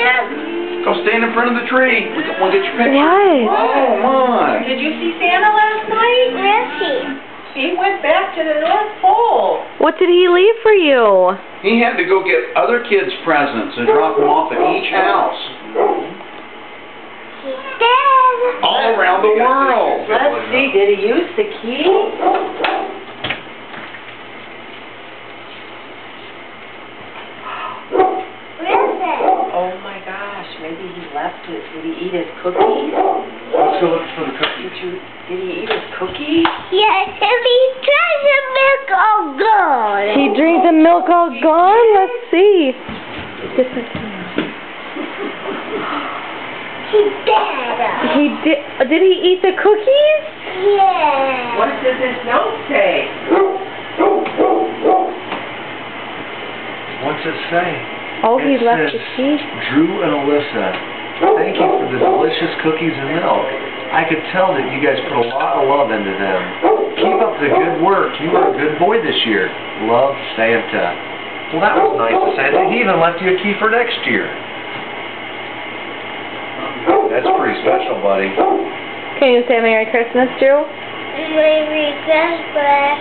Sam? Go stand in front of the tree. We'll get your picture. What? Oh, my. Did you see Santa last night? Where is he? He went back to the North Pole. What did he leave for you? He had to go get other kids' presents and drop them off at each house. Dad. All around the world. Let's see, did he use the key? Where is it? Oh my gosh, maybe he left it. Did he eat his cookies? Let's go look for the cookies. Did he eat his cookies? Yes, if he tries to milk all gone. He drank the milk all gone? Let's see. Get that to me. He did. He did he eat the cookies? Yeah. What does this note say? What's it say? Oh, he It left says, the key. Drew and Alyssa, thank you for the delicious cookies and milk. I could tell that you guys put a lot of love into them. Keep up the good work. You were a good boy this year. Love, Santa. Well, that was nice of Santa. He even left you a key for next year. That's pretty special, buddy. Can you say Merry Christmas, Drew? Merry Christmas.